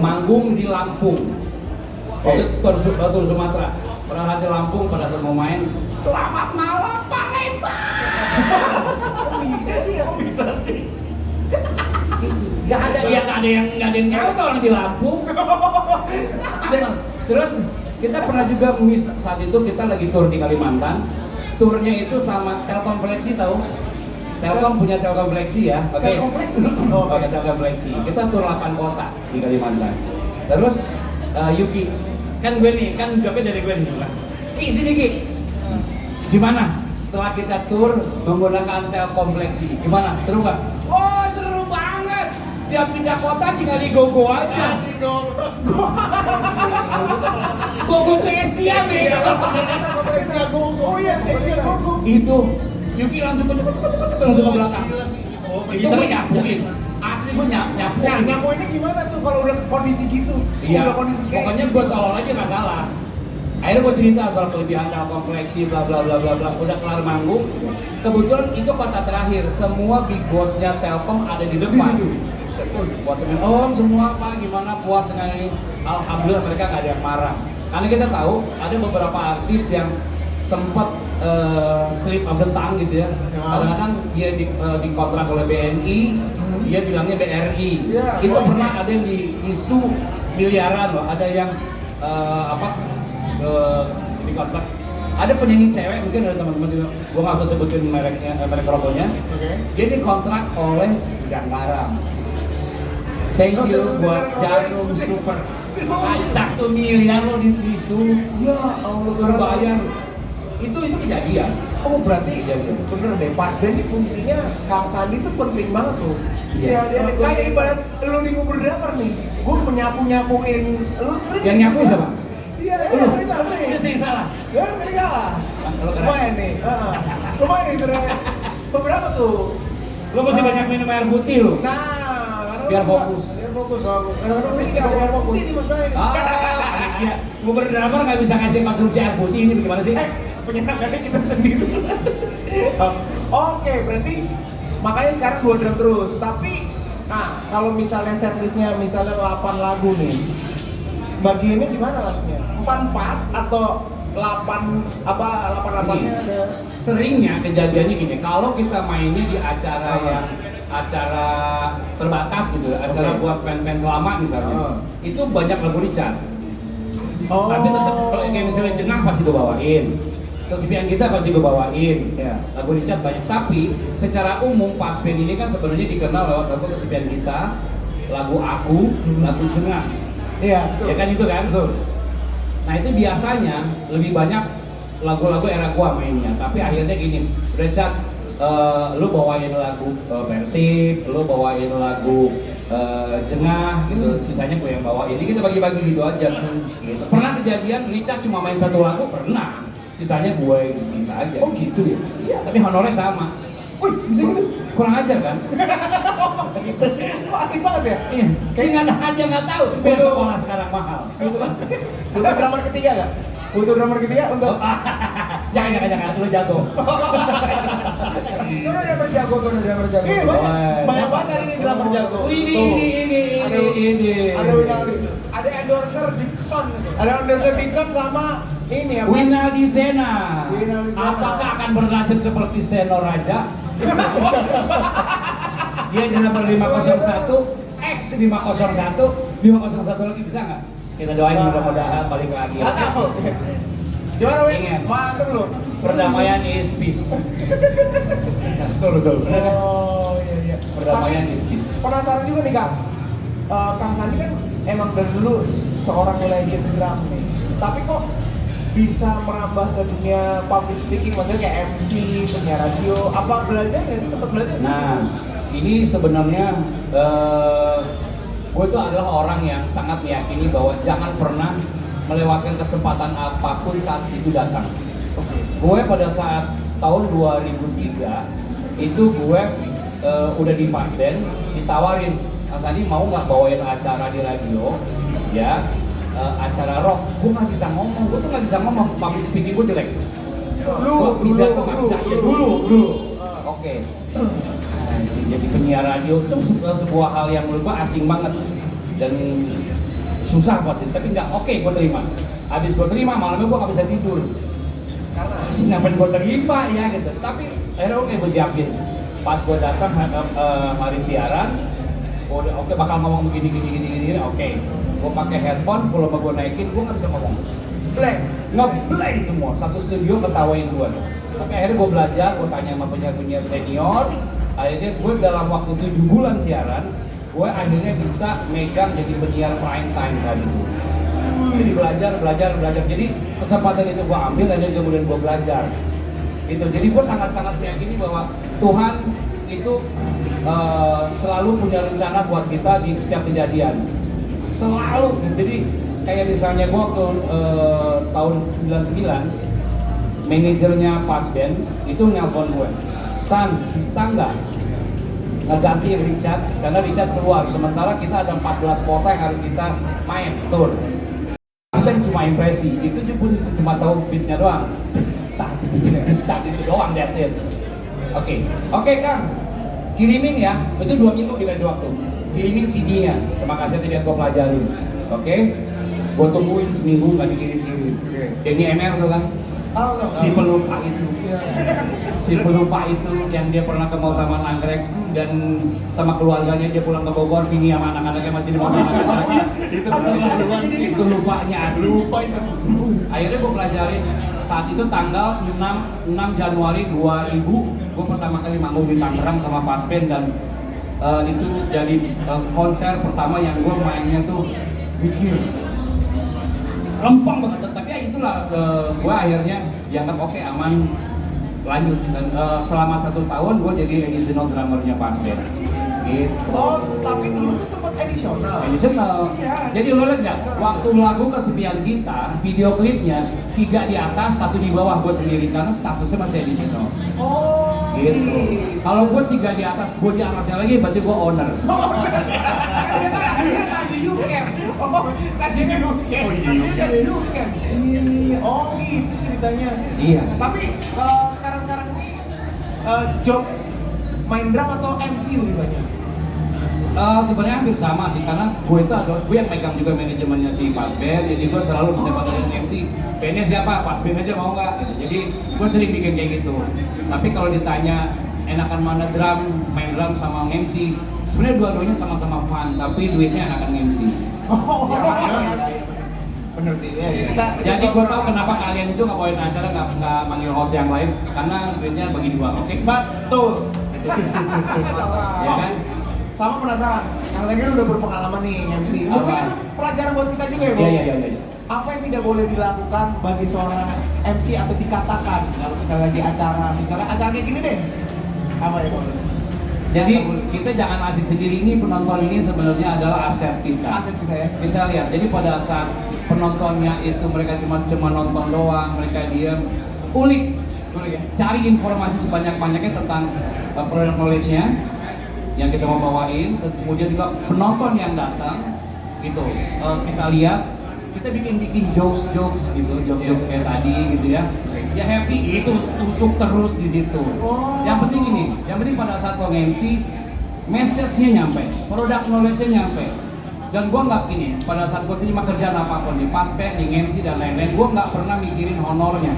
manggung di Lampung. Waktu tur Sumatera. Pernah di Lampung pada saat mau main, selamat malam Palembang. Bisa sih ya? Bisa sih. Gak ada yang nyaut orang di Lampung. Terus kita pernah juga saat itu kita lagi tur di Kalimantan. Turnya itu sama Telkom Flexi, tahu? Telkom punya Telkom Flexi ya, oke? Oke, Telkom Flexi. Kita tur 8 kota di Kalimantan. Terus Yuki, kan gue nih, kan jawabnya dari gue nih. Ki, sini Ki. Gimana? Setelah kita tur menggunakan Telkom Flexi, gimana? Seru nggak? Oh, seru banget. Setiap pindah kota tinggal di GoGo aja. GoGo ke Asia nih. Asia GoGo. Oh iya, Asia GoGo. Itu Yuki langsung ke belakang. Itu gue nyapuin. Asli gue nyapuin. Nah, nyapuinnya gimana tuh kalau udah kondisi gitu? Iya. Udah kondisi kayak Pokoknya gue seolah aja nggak salah. Akhirnya gue cerita soal kelebihan Telkom Flexi, bla bla bla bla bla. Udah kelar manggung. Kebetulan itu kota terakhir. Semua big bossnya Telkom ada di depan. Buat temen om semua Pak gimana puas dengan ini? Alhamdulillah mereka nggak ada yang marah. Karena kita tahu ada beberapa artis yang sempat slip of the tongue gitu ya. Kadang-kadang dia dikontrak oleh BNI, dia bilangnya BRI. Itu pernah ada yang isu miliaran loh. Ada yang dikontrak. Ada penyanyi cewek, mungkin ada teman-teman juga. Gua nggak usah sebutin mereknya, merek rokoknya. Dia dikontrak oleh Jangaram. Thank you buat Jarum Super. 1 miliar lo diisu. Ya Allah, Suruh bayar. Itu kejadian. Oh berarti bener deh, pas band ini fungsinya Kang Sandi tuh penting banget tuh. Iya. Dia kayak ibarat lu di ngubur dapur nih, gue menyapu-nyapuin lu sering. Yang nyapu siapa? Iya, Udah sering salah. Ya sering salah. Kalau keren. Lumayan nih, lumayan nih terus. Beberapa tuh. Lo mesti banyak minum air putih lo. Nah, karena Biar lu fokus. Biar fokus. Kadang-kadang ini nggak biar fokus. Ini masalahnya. Iya. Gubernur nggak bisa kasih konsumsi air putih ini bagaimana sih? Penyenangannya kita sendiri. Oke, berarti makanya sekarang 2 drum terus. Tapi, nah kalau misalnya setlistnya misalnya 8 lagu nih, bagiannya gimana lagunya? 4/4 atau 8/8-nya ada? Seringnya kejadiannya gini, kalau kita mainnya di acara acara terbatas gitu, acara buat fans lama misalnya, itu banyak lagu Richard. Tapi tetap kalau kayak misalnya Jengah pasti gue bawain, kesepian kita pasti gue bawain, lagu Richard banyak. Tapi secara umum pas band ini kan sebenarnya dikenal lewat lagu kesepian kita, lagu Aku, lagu Jengah. Iya, betul. Ya kan itu kan? Betul. Nah itu biasanya lebih banyak lagu-lagu era gua mainnya. Tapi akhirnya gini, Richard, lu bawain lagu Persib, lu bawain lagu Jengah gitu, sisanya gue yang bawain. Ini kita bagi-bagi gitu aja. Gitu. Pernah kejadian Richard cuma main 1 lagu, pernah. Sisanya gue bisa aja. Oh gitu ya? Iya, tapi honornya sama. Wih, bisa gitu? Kurang ajar kan? Gitu. Kok asik banget ya? Iya. Kayak nggak tahu. Biar sekolah sekarang mahal. Butuh drummer ketiga nggak? Butuh drummer ketiga untuk? Jangan, lu jago. Itu udah berjago. Iya, banyak banget hari ini drummer jago. Ini. Ada Winaldi, ada endorser Dixon gitu. Ada endorser Dixon sama ini apa? Winaldi Zena. Apakah akan bernasib seperti Seno Raja? Dia di nomor 501, X 501 lagi bisa nggak? Kita doain mudah-mudahan balik lagi. Gimana Win? Ingat. Mantep lu. Perdamaian is peace. Betul. Oh iya. Perdamaian is peace. Penasaran juga nih Kang. Kang Sandi kan emang dari dulu seorang legend drum nih. Tapi kok bisa merambah ke dunia public speaking, maksudnya kayak MC, penyiar radio, apa belajar nggak sih? Sempat belajar nggak? Nah, ini sebenarnya gue itu adalah orang yang sangat meyakini bahwa jangan pernah melewatkan kesempatan apapun saat itu datang. Gue pada saat tahun 2003 itu gue udah di pas band, ditawarin, Mas Andi mau nggak bawain acara di radio, ya? Acara rock, gue nggak bisa ngomong, gue tuh nggak bisa ngomong, public speaking gue jelek. Gue pidato nggak bisa, ya dulu. Oke. Jadi penyiar radio itu sebuah hal yang menurut gue asing banget. Dan susah pasti, tapi nggak oke gue terima. Habis gue terima malamnya gue nggak bisa tidur. Karena Ngapain gue terima ya gitu. Tapi akhirnya oke gue siapin. Pas gue datang hari siaran, oke bakal ngomong begini, oke. Gue pakai headphone, volume gue naikin, gue nggak bisa ngomong. blank. Ngeblank semua, satu studio ketawain gue. Tapi akhirnya gue belajar, gue tanya sama penyiar senior. Akhirnya gue dalam waktu 7 bulan siaran, gue akhirnya bisa megang jadi penyiar prime time saat itu. Jadi belajar. Jadi kesempatan itu gue ambil, dan kemudian gue belajar. Gitu. Jadi gue sangat-sangat meyakini bahwa Tuhan itu selalu punya rencana buat kita di setiap kejadian. Selalu. Jadi kayak misalnya gue waktu tahun 99, manajernya Pasben itu nelpon gue, San, bisa nggak ngeganti Richard, karena Richard keluar, sementara kita ada 14 kota yang harus kita main, tour. Pasben cuma impresi, itu pun cuma tahu beatnya doang, tak itu doang, that's it. Oke Kang, kirimin ya, itu 2 minggu dikasih waktu, kirimin CD-nya, terima kasih tidak gue pelajarin, oke? Gue tungguin seminggu nggak dikirim-kirim. Denny ML tuh kan, si pelupa itu, yang dia pernah ke Mall Taman Anggrek dan sama keluarganya dia pulang ke Bogor, Vini sama anak-anaknya masih di Mall Taman Anggrek. Itu lupanya, lupa itu. Akhirnya gue pelajarin. Saat itu tanggal 6 Januari 2000, gue pertama kali manggung di Tangerang sama Pasben, dan itu jadi konser pertama yang gue mainnya tuh mikir lempeng banget, tapi ya itulah gue akhirnya dianggap oke, aman, lanjut, dan selama 1 tahun gue jadi additional drummernya Pasben gitu. Oh, tapi dulu tuh sempat additional. Iya. Jadi lo lihat nggak, waktu lagu Kesepian Kita, video klipnya 3 di atas, 1 di bawah gue sendiri, karena statusnya masih additional. Oh, Gitu. Kalau gue 3 di atas, gue di atasnya lagi, berarti gue owner. Dia kan aslinya Sandy Yukem. Kan dia kan Yukem. Aslinya Sandy Yukem. Oh gitu ceritanya. Iya. Tapi sekarang ini job main drum atau MC lebih banyak? Sebenarnya hampir sama sih, karena gue yang megang juga manajemennya si Pasben, jadi gue selalu bisa bantuin MC. Bandnya siapa? Pasben aja mau nggak? Gitu. Jadi gue sering bikin kayak gitu. Tapi kalau ditanya enakan mana main drum sama MC, sebenarnya dua-duanya sama-sama fun, tapi duitnya enakan MC. Oh, iya. Bener sih. Ya. Jadi gue tahu kenapa kalian itu nggak bawain acara, nggak manggil host yang lain, karena duitnya bagi dua, oke? Betul. Ya kan? Sama penasaran, yang tadi udah berpengalaman nih MC. Mungkin Apa? itu pelajaran buat kita juga ya, Bro? Iya. Apa yang tidak boleh dilakukan bagi seorang MC atau dikatakan kalau misalnya lagi misalnya acara kayak gini deh? Apa ya, Bro? Jadi kita jangan asik sendiri, ini penonton ini sebenarnya adalah aset kita. Aset kita ya. Kita lihat, jadi pada saat penontonnya itu mereka cuma nonton doang, mereka diam, ulik, Boleh ya? cari informasi sebanyak-banyaknya tentang product knowledge-nya yang kita mau bawain, kemudian juga penonton yang datang gitu, kita lihat, kita bikin jokes gitu, jokes kayak tadi gitu ya, dia happy, itu tusuk terus di situ. Yang penting ini, yang penting pada saat lo MC, message-nya nyampe, product knowledge-nya nyampe. Dan gua nggak gini, pada saat gua terima kerjaan apapun di Pasben, di MC dan lain-lain, gua nggak pernah mikirin honornya.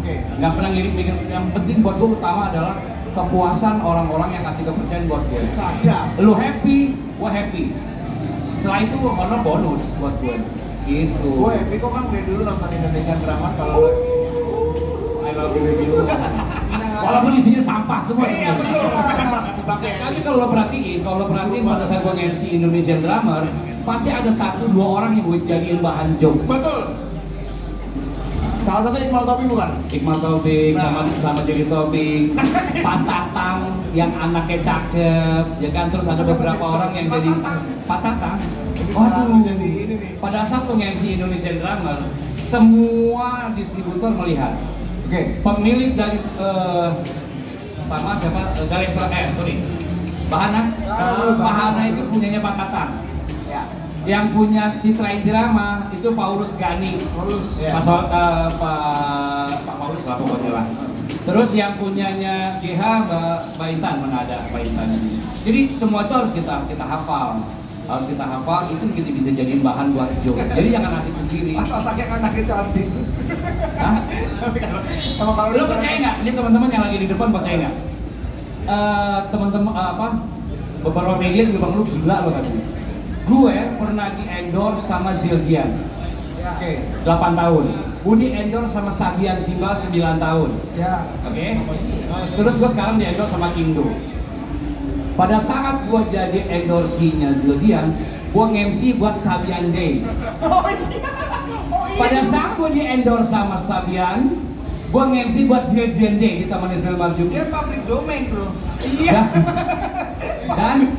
Nggak pernah mikir, yang penting buat gue utama adalah kepuasan orang-orang yang kasih kepercayaan buat gue. Lu happy, gue happy. Setelah itu honor bonus buat gue. Gitu. Gue happy kok kan dari dulu nonton Indonesian drama kalau I love you baby. Walaupun isinya sampah semua. Iya betul. Tapi kalau lo perhatiin pada saat gue MC Indonesian Drummer, pasti ada 1-2 orang yang gue jadiin bahan joke. Betul. Salah satu Iqmal Tobing bukan? Iqmal Tobing sama Jadi Tobing, Pak Tatang yang anaknya cakep, ya kan, terus ada beberapa orang yang jadi Pak Tatang. Waduh, pada saat lo nge-MC Indonesian Drummer, semua distributor melihat. Pemilik dari Bahana itu punyanya Pak Tatang. Yang punya Citra Indirama itu Paulus Gani. Pak Paulus lah pokoknya lah. Terus yang punyanya GH Mbak Intan, mana ada Mbak Intan ini. Jadi semua itu harus kita hafal. harus kita hafal, itu kita bisa jadi bahan buat jokes. Jadi jangan asik sendiri. Asal pakai anaknya cantik. Hah? Sama kalau Lo percaya nggak? Ini teman-teman yang lagi di depan percaya nggak? Teman-teman beberapa media juga bang lu gila lo katanya. Gue pernah di endorse sama Zildjian Oke. 8 tahun. Gue di endorse sama Sabian Simbal 9 tahun. Ya. Oke? Terus gue sekarang di endorse sama Kingdo. Pada saat gue jadi endorsinya Zildjian, gue nge-MC buat Sabian Day. Oh iya. Pada saat gue di endorse sama Sabian, gue nge-MC buat Zildjian Day di Taman Ismail Marzuki. Dia public domain, bro. Ya. Dan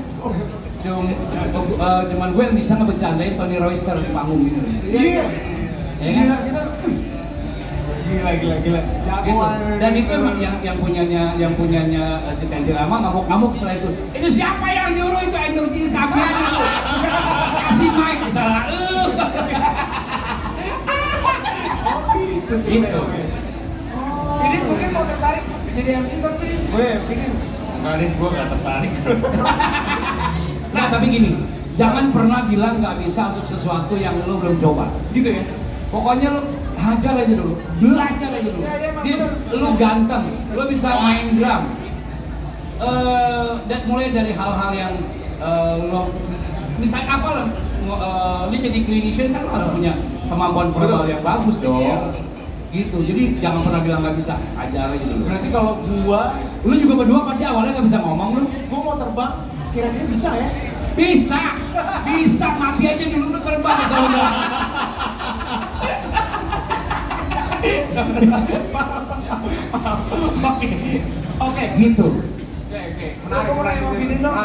cuman gue yang bisa ngebecandain Tony Royster di panggung gitu. Iya. Ya kan? Gila. Gitu. Dan itu emang yang punyanya Cita Irama ngamuk setelah itu. Itu siapa yang nyuruh itu endorse Sabian itu? Kasih mic misalnya. Gitu. Ini mungkin mau tertarik jadi MC tapi gue pikir Enggak deh, gue gak tertarik. Nah tapi gini, jangan pernah bilang nggak bisa untuk sesuatu yang lo belum coba. gitu ya. Pokoknya lo hajar aja dulu, belajar aja dulu. Ya, emang Dia, bener. lo ganteng, lo bisa main drum. Dan mulai dari hal-hal yang lo, misalnya apa lo, lo jadi clinician kan lo harus punya kemampuan verbal yang bagus dong. Iya. Gitu, jadi jangan pernah bilang nggak bisa, ajar aja dulu. Berarti kalau Lu juga berdua pasti awalnya nggak bisa ngomong lu. gua mau terbang, kira-kira bisa ya? Bisa, mati aja dulu lu terbang ke sana. Oke. Gitu. Oke. Menarik. Gua mau nanya mau gini dong.